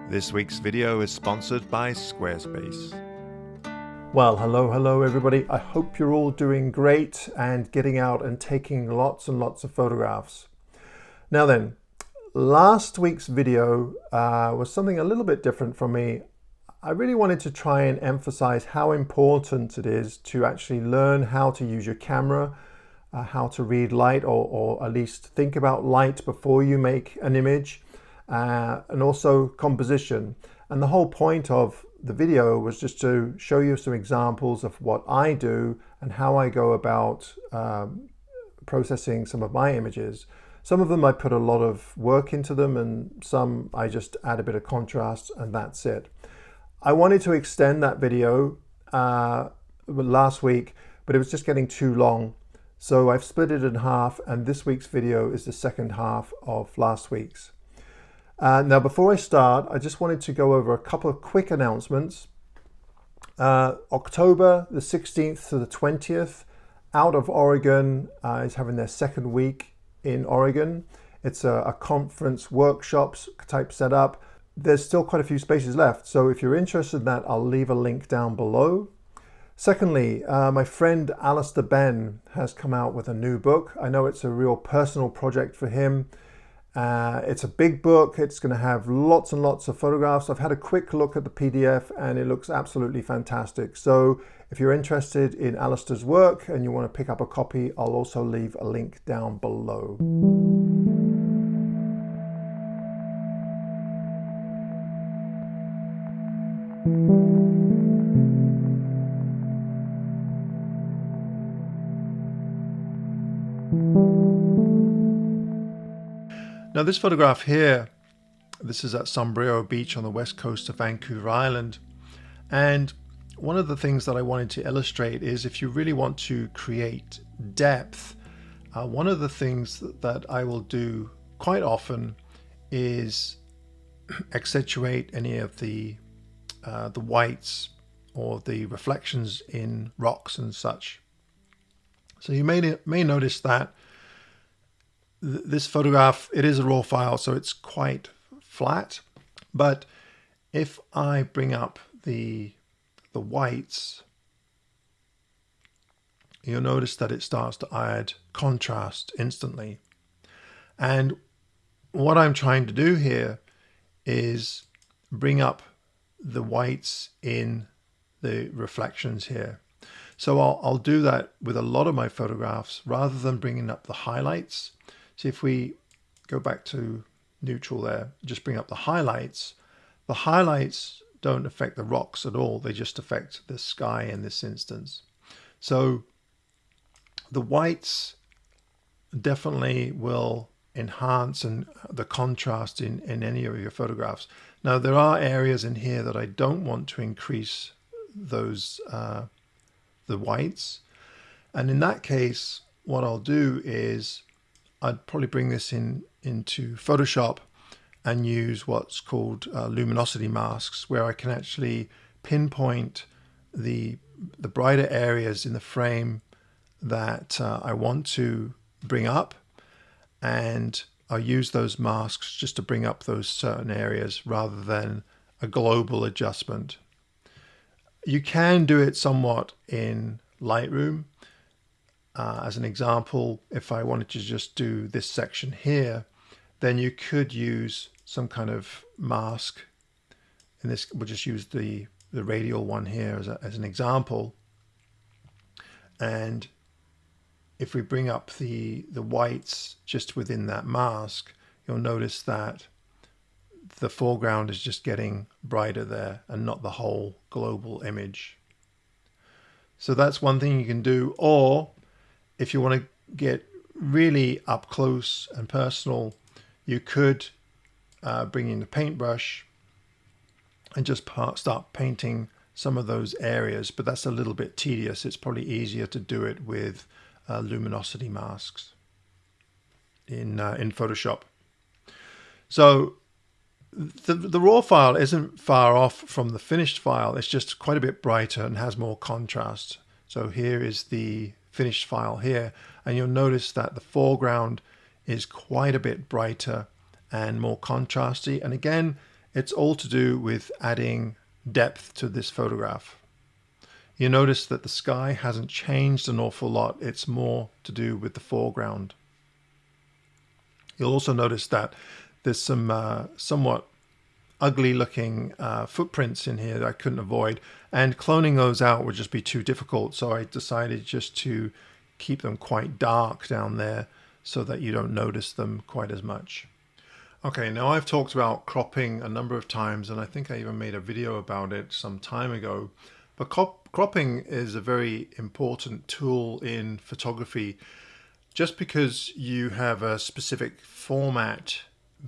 This week's video is sponsored by Squarespace. Well, hello everybody. I hope you're all doing great and getting out and taking lots and lots of photographs. Now then, last week's video was something a little bit different from me. I really wanted to try and emphasize how important it is to actually learn how to use your camera, how to read light or at least think about light before you make an image, and also composition. And the whole point of the video was just to show you some examples of what I do and how I go about processing some of my images. Some of them I put a lot of work into them, and some I just add a bit of contrast and that's it. I wanted to extend that video last week, but it was just getting too long. So I've split it in half, and this week's video is the second half of last week's. Now, before I start, I just wanted to go over a couple of quick announcements. October the 16th to the 20th, Out of Oregon is having their second week in Oregon. It's a conference workshops type setup. There's still quite a few spaces left, so if you're interested in that, I'll leave a link down below. Secondly, my friend Alistair Ben has come out with a new book. I know it's a real personal project for him. It's a big book. It's going to have lots and lots of photographs. I've had a quick look at the PDF and it looks absolutely fantastic. So if you're interested in Alistair's work and you want to pick up a copy, I'll also leave a link down below. Now this photograph here, this is at Sombrio Beach on the west coast of Vancouver Island. And one of the things that I wanted to illustrate is if you really want to create depth, one of the things that I will do quite often is accentuate any of the whites or the reflections in rocks and such. So you may notice that this photograph, it is a raw file, so it's quite flat. But if I bring up the whites, you'll notice that it starts to add contrast instantly. And what I'm trying to do here is bring up the whites in the reflections here. So I'll do that with a lot of my photographs rather than bringing up the highlights. See, if we go back to neutral there, just bring up the highlights don't affect the rocks at all. They just affect the sky in this instance. So the whites definitely will enhance the contrast in any of your photographs. Now, there are areas in here that I don't want to increase those the whites. And in that case, what I'll do is I'd probably bring this into Photoshop and use what's called Luminosity Masks, where I can actually pinpoint the brighter areas in the frame that I want to bring up, and I'll use those masks just to bring up those certain areas rather than a global adjustment. You can do it somewhat in Lightroom. As an example, if I wanted to just do this section here, then you could use some kind of mask. In this, we'll just use the Radial one here as an example. And if we bring up the whites just within that mask, you'll notice that the foreground is just getting brighter there and not the whole global image. So that's one thing you can do. Or if you want to get really up close and personal, you could bring in the paintbrush and just start painting some of those areas, but that's a little bit tedious. It's probably easier to do it with luminosity masks in Photoshop. So the raw file isn't far off from the finished file. It's just quite a bit brighter and has more contrast. So here is the finished file here, and you'll notice that the foreground is quite a bit brighter and more contrasty. And again, it's all to do with adding depth to this photograph. You notice that the sky hasn't changed an awful lot. It's more to do with the foreground. You'll also notice that there's some somewhat ugly looking footprints in here that I couldn't avoid, and cloning those out would just be too difficult, so I decided just to keep them quite dark down there so that you don't notice them quite as much. Okay, now I've talked about cropping a number of times, and I think I even made a video about it some time ago, but cropping is a very important tool in photography. Just because you have a specific format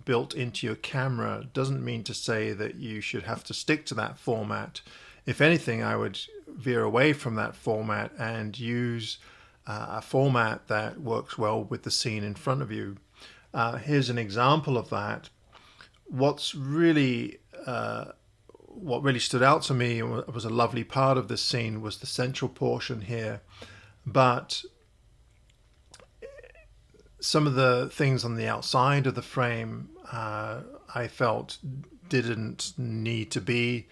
built into your camera doesn't mean to say that you should have to stick to that format. If anything, I would veer away from that format and use a format that works well with the scene in front of you. Here's an example of that. What really stood out to me and was a lovely part of this scene was the central portion here, but some of the things on the outside of the frame I felt didn't need to be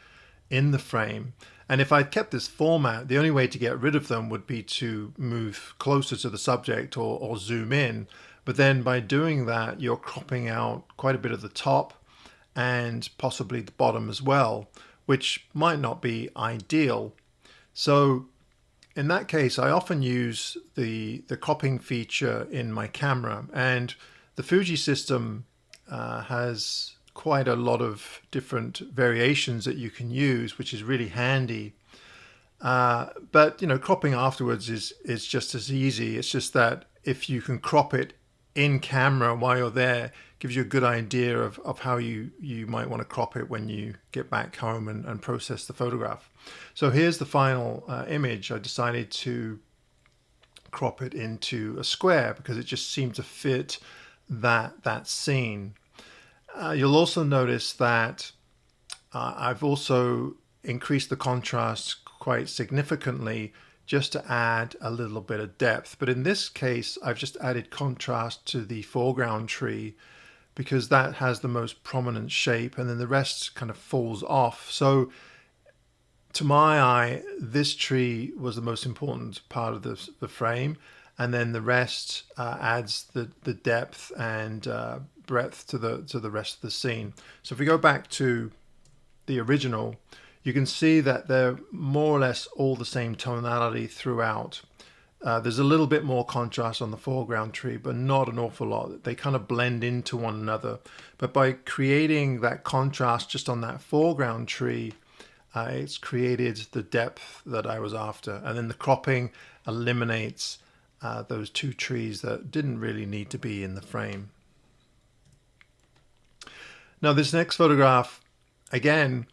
in the frame. And if I'd kept this format, the only way to get rid of them would be to move closer to the subject or zoom in. But then by doing that, you're cropping out quite a bit of the top and possibly the bottom as well, which might not be ideal. So in that case, I often use the cropping feature in my camera, and the Fuji system has quite a lot of different variations that you can use, which is really handy. But cropping afterwards is just as easy. It's just that if you can crop it in camera while you're there, gives you a good idea of how you might want to crop it when you get back home and process the photograph. So here's the final image. I decided to crop it into a square because it just seemed to fit that scene. You'll also notice that I've also increased the contrast quite significantly just to add a little bit of depth. But in this case, I've just added contrast to the foreground tree because that has the most prominent shape, and then the rest kind of falls off. So to my eye, this tree was the most important part of the frame, and then the rest adds the depth and breadth to the rest of the scene. So if we go back to the original, you can see that they're more or less all the same tonality throughout. There's a little bit more contrast on the foreground tree, but not an awful lot. They kind of blend into one another. But by creating that contrast just on that foreground tree, it's created the depth that I was after. And then the cropping eliminates those two trees that didn't really need to be in the frame. Now this next photograph, again,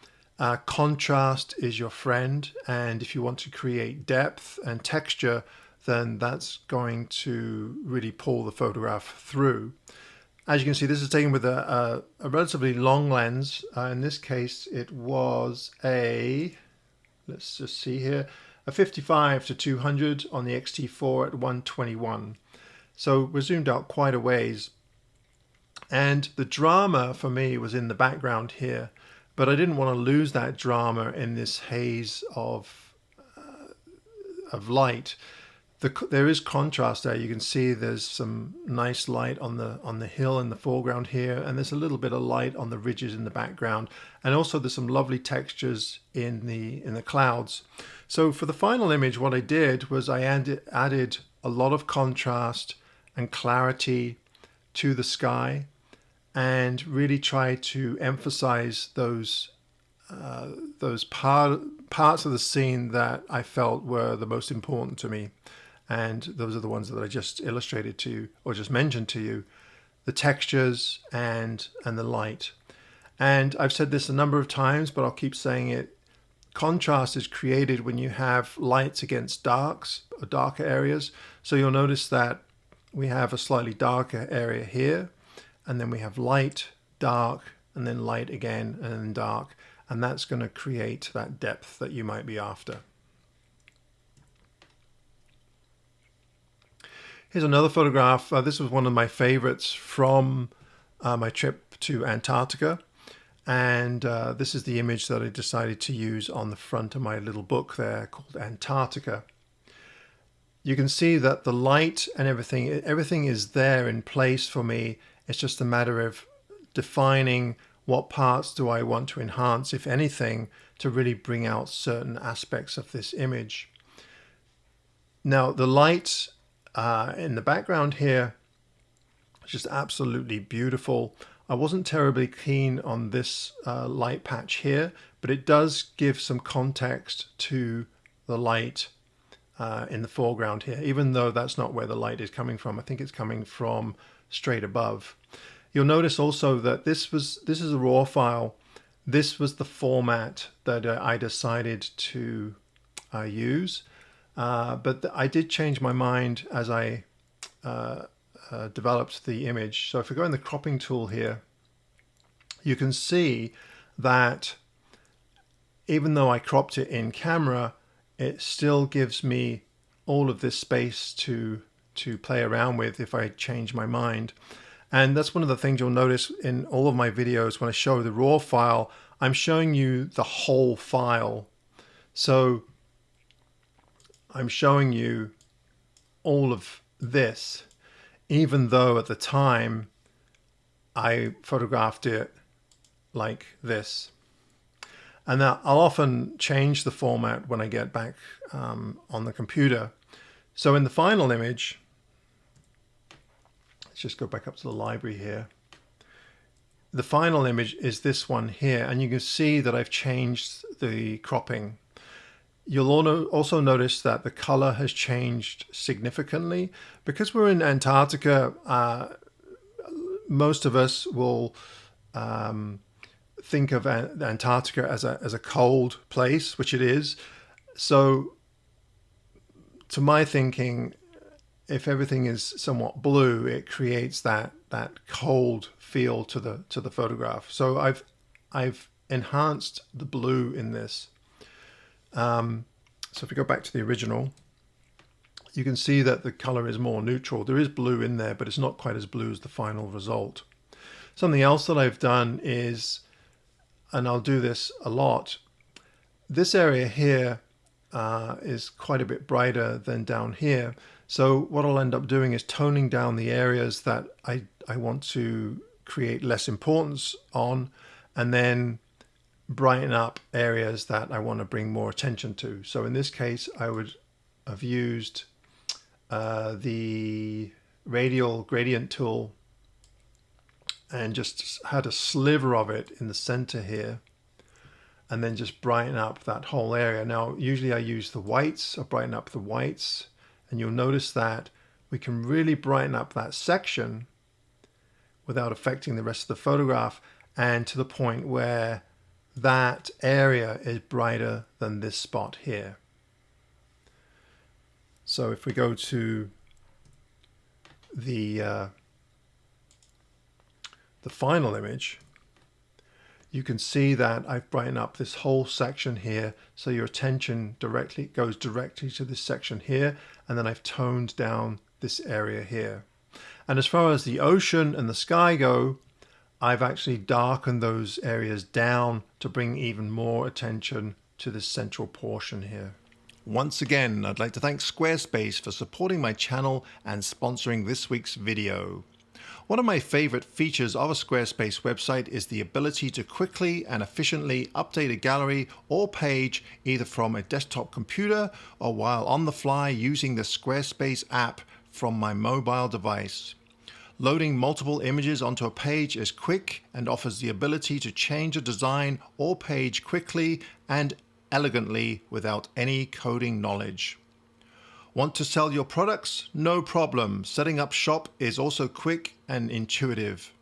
contrast is your friend, and if you want to create depth and texture, then that's going to really pull the photograph through. As you can see, this is taken with a relatively long lens. In this case, it was let's just see here, a 55 to 200 on the X-T4 at 121. So we're zoomed out quite a ways. And the drama for me was in the background here, but I didn't want to lose that drama in this haze of light. There is contrast there. You can see there's some nice light on the hill in the foreground here, and there's a little bit of light on the ridges in the background, and also there's some lovely textures in the clouds. So for the final image, what I did was I added a lot of contrast and clarity to the sky, and really try to emphasize those parts of the scene that I felt were the most important to me. And those are the ones that I just illustrated to you, or just mentioned to you, the textures and the light. And I've said this a number of times, but I'll keep saying it. Contrast is created when you have lights against darks, or darker areas. So you'll notice that we have a slightly darker area here, and then we have light, dark, and then light again, and then dark. And that's going to create that depth that you might be after. Here's another photograph. This was one of my favorites from my trip to Antarctica. And this is the image that I decided to use on the front of my little book there called Antarctica. You can see that the light and everything is there in place for me. It's just a matter of defining what parts do I want to enhance, if anything, to really bring out certain aspects of this image. Now, the light in the background here is just absolutely beautiful. I wasn't terribly keen on this light patch here, but it does give some context to the light in the foreground here, even though that's not where the light is coming from. I think it's coming from straight above. You'll notice also that this is a raw file. This was the format that I decided to use, but I did change my mind as I developed the image. So if we go in the cropping tool here, you can see that even though I cropped it in camera, it still gives me all of this space to play around with if I change my mind. And that's one of the things you'll notice in all of my videos. When I show the raw file, I'm showing you the whole file. So I'm showing you all of this, even though at the time I photographed it like this. And now I'll often change the format when I get back on the computer. So in the final image, let's just go back up to the library here. The final image is this one here, and you can see that I've changed the cropping. You'll also notice that the color has changed significantly. Because we're in Antarctica, most of us will think of Antarctica as a cold place, which it is. So to my thinking, if everything is somewhat blue, it creates that cold feel to the photograph. So I've enhanced the blue in this. So if we go back to the original, you can see that the color is more neutral. There is blue in there, but it's not quite as blue as the final result. Something else that I've done is, and I'll do this a lot, this area here is quite a bit brighter than down here. So what I'll end up doing is toning down the areas that I want to create less importance on, and then brighten up areas that I want to bring more attention to. So in this case, I would have used the Radial gradient tool and just had a sliver of it in the center here, and then just brighten up that whole area. Now, usually I use the whites, I brighten up the whites, and you'll notice that we can really brighten up that section without affecting the rest of the photograph, and to the point where that area is brighter than this spot here. So if we go to the final image, you can see that I've brightened up this whole section here, so your attention goes directly to this section here, and then I've toned down this area here. And as far as the ocean and the sky go, I've actually darkened those areas down to bring even more attention to this central portion here. Once again, I'd like to thank Squarespace for supporting my channel and sponsoring this week's video. One of my favorite features of a Squarespace website is the ability to quickly and efficiently update a gallery or page either from a desktop computer or while on the fly using the Squarespace app from my mobile device. Loading multiple images onto a page is quick and offers the ability to change a design or page quickly and elegantly without any coding knowledge. Want to sell your products? No problem. Setting up shop is also quick and intuitive.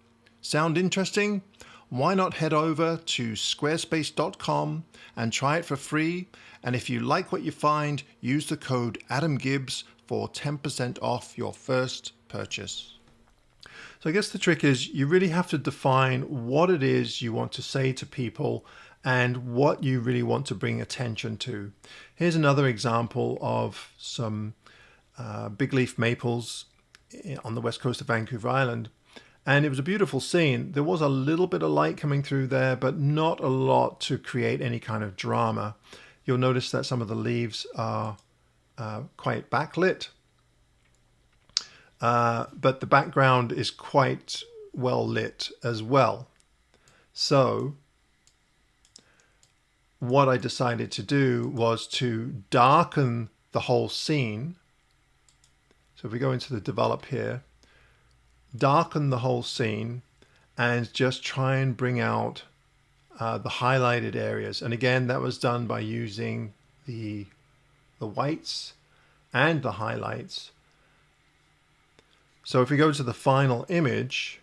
Sound interesting? Why not head over to squarespace.com and try it for free? And if you like what you find, use the code AdamGibbs for 10% off your first purchase. So I guess the trick is you really have to define what it is you want to say to people and what you really want to bring attention to. Here's another example of some big leaf maples on the west coast of Vancouver Island. And it was a beautiful scene. There was a little bit of light coming through there, but not a lot to create any kind of drama. You'll notice that some of the leaves are quite backlit, but the background is quite well lit as well. So what I decided to do was to darken the whole scene. So if we go into the develop here, darken the whole scene and just try and bring out the highlighted areas. And again, that was done by using the whites and the highlights. So if we go to the final image,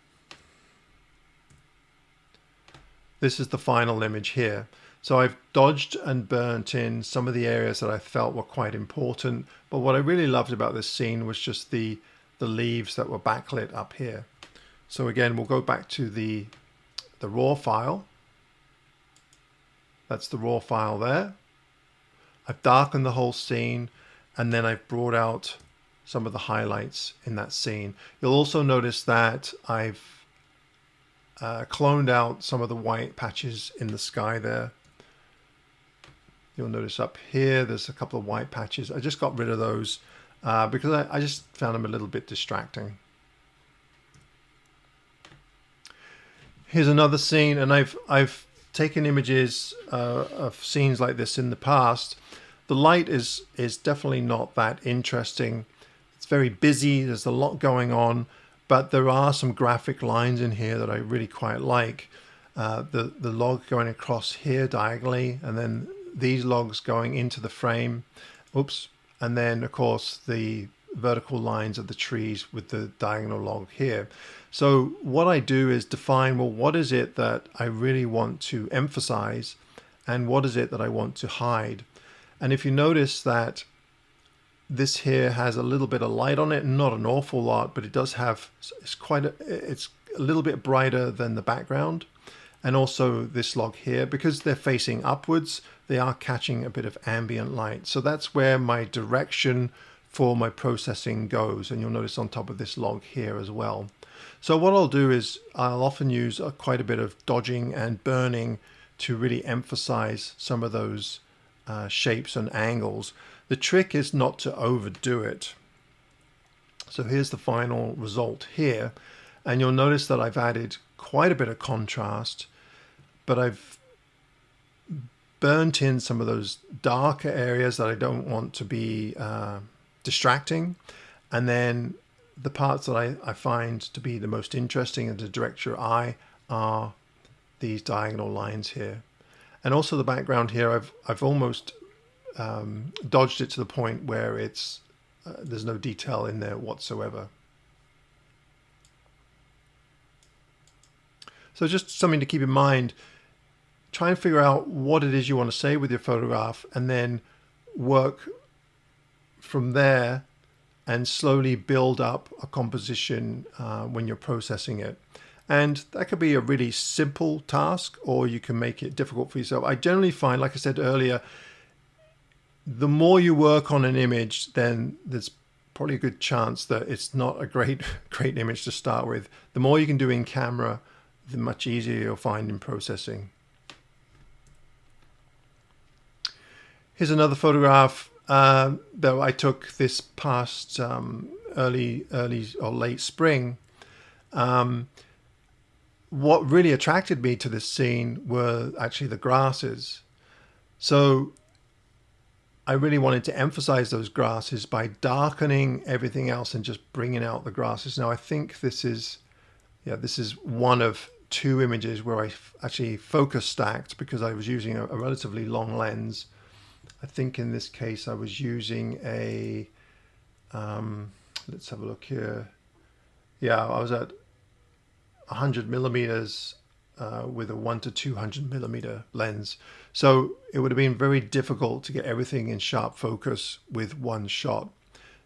this is the final image here. So I've dodged and burnt in some of the areas that I felt were quite important. But what I really loved about this scene was just the leaves that were backlit up here. So again, we'll go back to the raw file. That's the raw file there. I've darkened the whole scene, and then I've brought out some of the highlights in that scene. You'll also notice that I've cloned out some of the white patches in the sky there. You'll notice up here there's a couple of white patches. I just got rid of those because I just found them a little bit distracting. Here's another scene, and I've taken images of scenes like this in the past. The light is definitely not that interesting. It's very busy, there's a lot going on, but there are some graphic lines in here that I really quite like. The log going across here diagonally, and then these logs going into the frame. Oops. And then, of course, the vertical lines of the trees with the diagonal log here. So what I do is define, well, what is it that I really want to emphasize and what is it that I want to hide? And if you notice that this here has a little bit of light on it, not an awful lot, but it does have, it's a little bit brighter than the background. And also this log here, because they're facing upwards, they are catching a bit of ambient light. So that's where my direction for my processing goes. And you'll notice on top of this log here as well. So what I'll do is I'll often use quite a bit of dodging and burning to really emphasize some of those shapes and angles. The trick is not to overdo it. So here's the final result here. And you'll notice that I've added quite a bit of contrast, but I've burnt in some of those darker areas that I don't want to be distracting. And then the parts that I find to be the most interesting and to direct your eye are these diagonal lines here. And also the background here, I've almost dodged it to the point where it's there's no detail in there whatsoever. So just something to keep in mind. Try and figure out what it is you want to say with your photograph and then work from there and slowly build up a composition when you're processing it. And that could be a really simple task, or you can make it difficult for yourself. I generally find, like I said earlier, the more you work on an image, then there's probably a good chance that it's not a great image to start with. The more you can do in camera, the much easier you'll find in processing. Here's another photograph that I took this past early or late spring. What really attracted me to this scene were actually the grasses. So I really wanted to emphasize those grasses by darkening everything else and just bringing out the grasses. Now I think this is one of two images where I actually focus stacked because I was using a relatively long lens. I think in this case I was using a, let's have a look here. Yeah, I was at 100 millimeters with a 1 to 200 millimeter lens. So it would have been very difficult to get everything in sharp focus with one shot.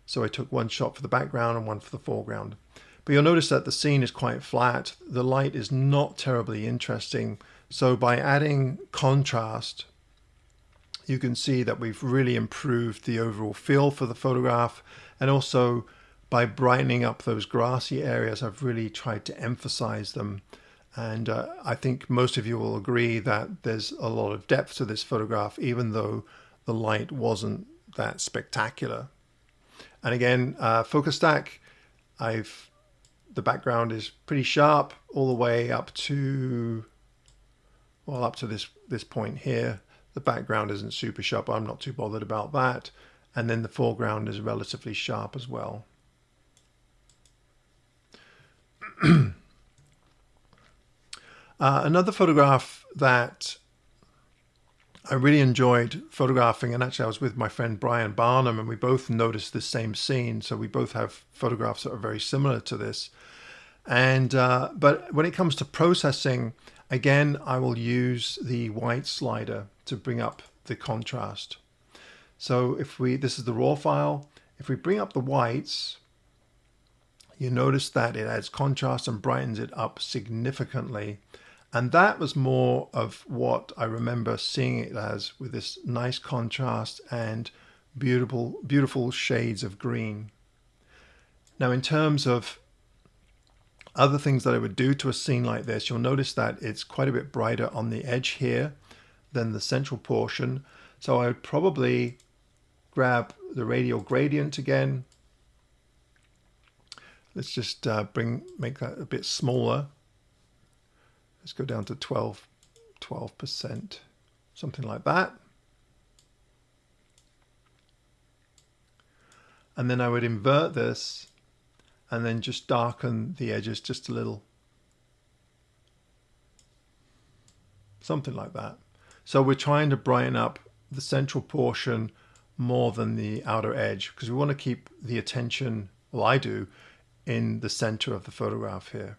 So I took one shot for the background and one for the foreground. But you'll notice that the scene is quite flat. The light is not terribly interesting. So by adding contrast, you can see that we've really improved the overall feel for the photograph. And also by brightening up those grassy areas, I've really tried to emphasize them. And I think most of you will agree that there's a lot of depth to this photograph, even though the light wasn't that spectacular. And again, focus stack, the background is pretty sharp all the way up to, well, up to this point here. The background isn't super sharp. I'm not too bothered about that. And then the foreground is relatively sharp as well. Another photograph that I really enjoyed photographing, and actually I was with my friend Brian Barnum, and we both noticed the same scene, so we both have photographs that are very similar to this. And but when it comes to processing, again, I will use the white slider to bring up the contrast. So this is the raw file. If we bring up the whites, you notice that it adds contrast and brightens it up significantly. And that was more of what I remember seeing it as, with this nice contrast and beautiful, beautiful shades of green. Now, in terms of other things that I would do to a scene like this, you'll notice that it's quite a bit brighter on the edge here than the central portion. So I would probably grab the radial gradient again. Let's just make that a bit smaller. Let's go down to 12%, something like that. And then I would invert this and then just darken the edges just a little. Something like that. So we're trying to brighten up the central portion more than the outer edge, because we want to keep the attention, well, I do, in the center of the photograph here.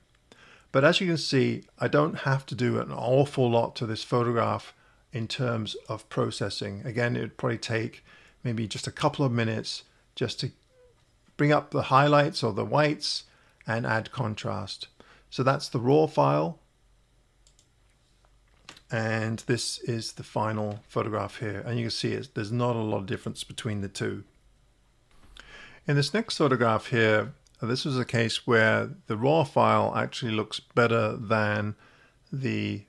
But as you can see, I don't have to do an awful lot to this photograph in terms of processing. Again, it would probably take maybe just a couple of minutes just to bring up the highlights or the whites and add contrast. So that's the raw file. And this is the final photograph here. And you can see there's not a lot of difference between the two. In this next photograph here, this was a case where the raw file actually looks better than the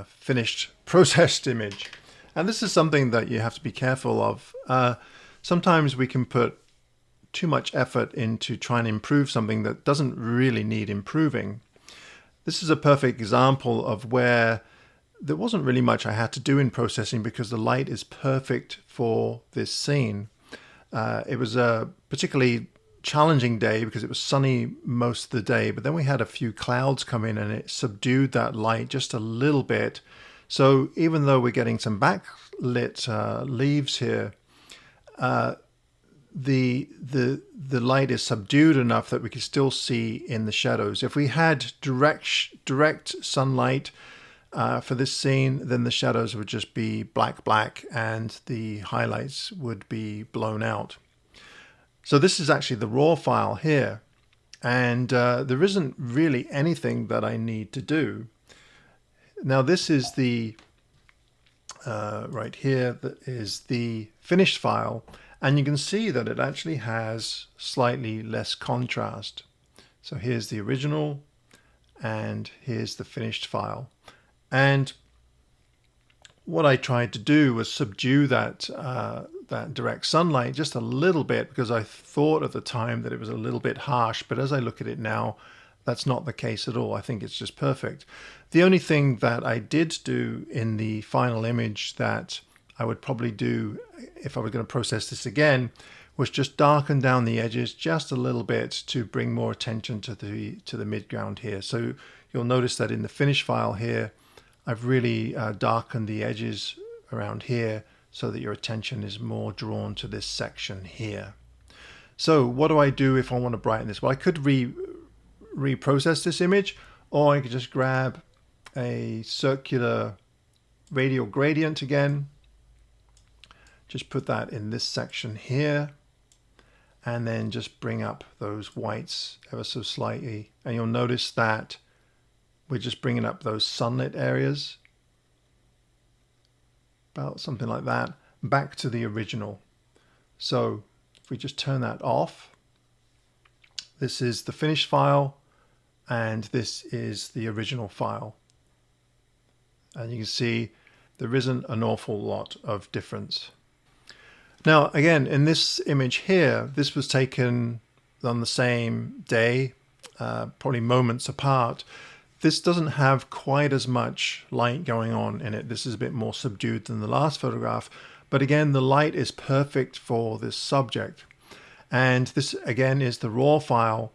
finished processed image. And this is something that you have to be careful of. Sometimes we can put too much effort into trying to improve something that doesn't really need improving. This is a perfect example of where there wasn't really much I had to do in processing, because the light is perfect for this scene. It was a particularly challenging day because it was sunny most of the day, but then we had a few clouds come in and it subdued that light just a little bit. So even though we're getting some backlit leaves here, the light is subdued enough that we can still see in the shadows. If we had direct sunlight for this scene, then the shadows would just be black, and the highlights would be blown out. So this is actually the raw file here, and there isn't really anything that I need to do. Now this is the, right here, that is the finished file, and you can see that it actually has slightly less contrast. So here's the original, and here's the finished file. And what I tried to do was subdue that direct sunlight just a little bit, because I thought at the time that it was a little bit harsh, but as I look at it now, that's not the case at all. I think it's just perfect. The only thing that I did do in the final image that I would probably do if I were going to process this again was just darken down the edges just a little bit to bring more attention to the midground here. So you'll notice that in the finished file here, I've really darkened the edges around here so that your attention is more drawn to this section here. So what do I do if I want to brighten this? Well, I could reprocess this image, or I could just grab a circular radial gradient again, just put that in this section here, and then just bring up those whites ever so slightly. And you'll notice that we're just bringing up those sunlit areas, about something like that, back to the original. So if we just turn that off, This is the finished file, and this is the original file. And you can see there isn't an awful lot of difference. Now, again, in this image here, this was taken on the same day, probably moments apart. This doesn't have quite as much light going on in it. This is a bit more subdued than the last photograph. But again, the light is perfect for this subject. And this, again, is the raw file.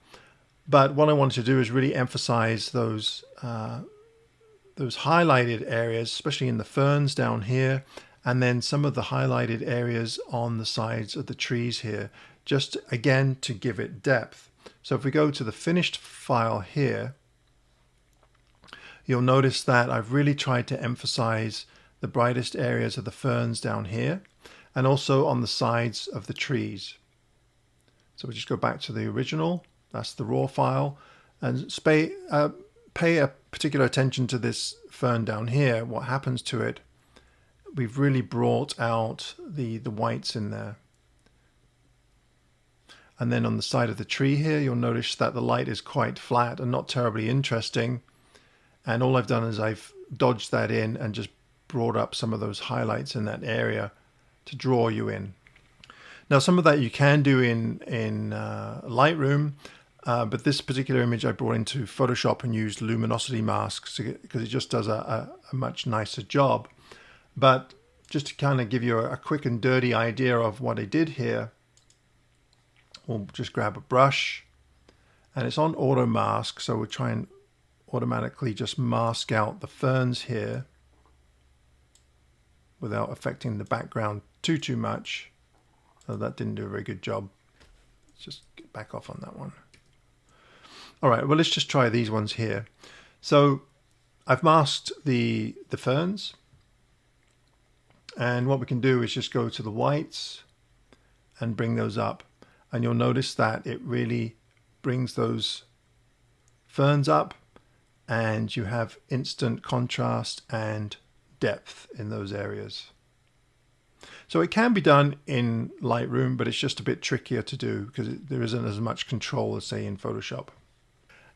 But what I wanted to do is really emphasize those highlighted areas, especially in the ferns down here, and then some of the highlighted areas on the sides of the trees here, just again to give it depth. So if we go to the finished file here, you'll notice that I've really tried to emphasize the brightest areas of the ferns down here, and also on the sides of the trees. So we just go back to the original, that's the raw file, and pay a particular attention to this fern down here. What happens to it? We've really brought out the whites in there. And then on the side of the tree here, you'll notice that the light is quite flat and not terribly interesting. And all I've done is I've dodged that in and just brought up some of those highlights in that area to draw you in. Now, some of that you can do in Lightroom, but this particular image I brought into Photoshop and used Luminosity Masks because it just does a much nicer job. But just to kind of give you a quick and dirty idea of what I did here, we'll just grab a brush, and it's on auto mask, so we'll try and automatically just mask out the ferns here without affecting the background too much. So that didn't do a very good job. Let's just get back off on that one. All right, well, let's just try these ones here. So I've masked the ferns. And what we can do is just go to the whites and bring those up. And you'll notice that it really brings those ferns up, and you have instant contrast and depth in those areas. So it can be done in Lightroom, but it's just a bit trickier to do because there isn't as much control as, say, in Photoshop.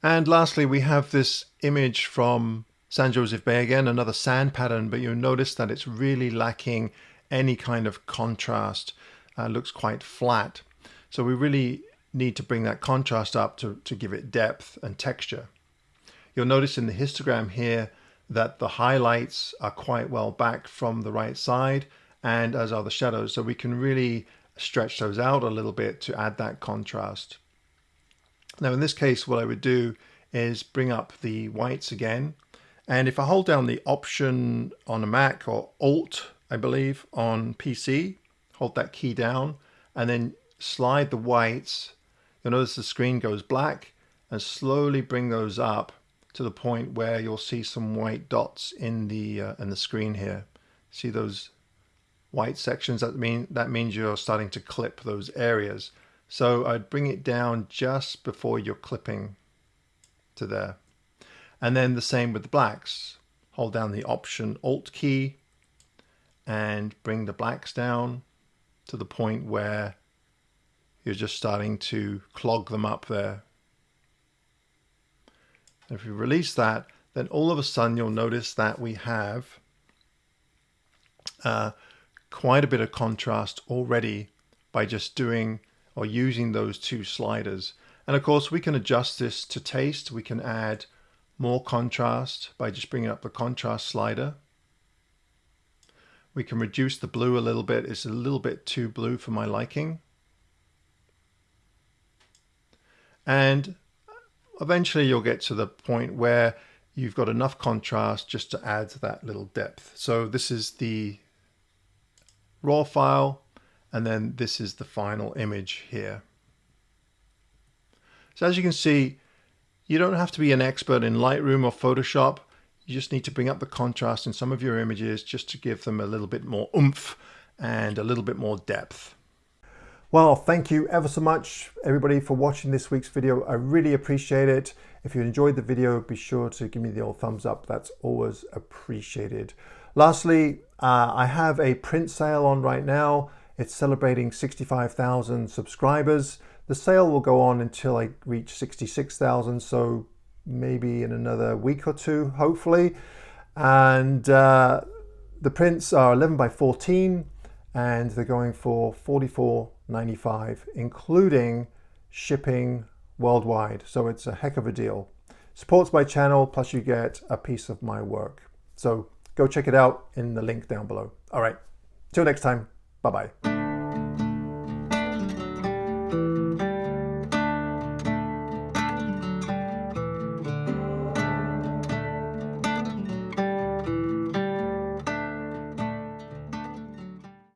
And lastly, we have this image from San Josef Bay again, another sand pattern, but you'll notice that it's really lacking any kind of contrast. Looks quite flat. So we really need to bring that contrast up to give it depth and texture. You'll notice in the histogram here that the highlights are quite well back from the right side, and as are the shadows. So we can really stretch those out a little bit to add that contrast. Now in this case, what I would do is bring up the whites again. And if I hold down the Option on a Mac, or Alt, I believe, on PC, hold that key down, and then slide the whites, you'll notice the screen goes black, and slowly bring those up to the point where you'll see some white dots in the screen here. See those white sections? That means you're starting to clip those areas. So I'd bring it down just before you're clipping to there. And then the same with the blacks. Hold down the Option Alt key and bring the blacks down to the point where you're just starting to clog them up there. And if we release that, then all of a sudden you'll notice that we have quite a bit of contrast already by just doing or using those two sliders. And of course we can adjust this to taste. We can add more contrast by just bringing up the contrast slider. We can reduce the blue a little bit. It's a little bit too blue for my liking. And eventually you'll get to the point where you've got enough contrast just to add that little depth. So this is the raw file, and then this is the final image here. So as you can see, you don't have to be an expert in Lightroom or Photoshop. You just need to bring up the contrast in some of your images just to give them a little bit more oomph and a little bit more depth. Well, thank you ever so much, everybody, for watching this week's video. I really appreciate it. If you enjoyed the video, be sure to give me the old thumbs up. That's always appreciated. Lastly, I have a print sale on right now. It's celebrating 65,000 subscribers. The sale will go on until I reach 66,000, so maybe in another week or two, hopefully. And the prints are 11 by 14, and they're going for $44.95, including shipping worldwide. So it's a heck of a deal. Supports my channel, plus you get a piece of my work. So go check it out in the link down below. All right, till next time, bye-bye.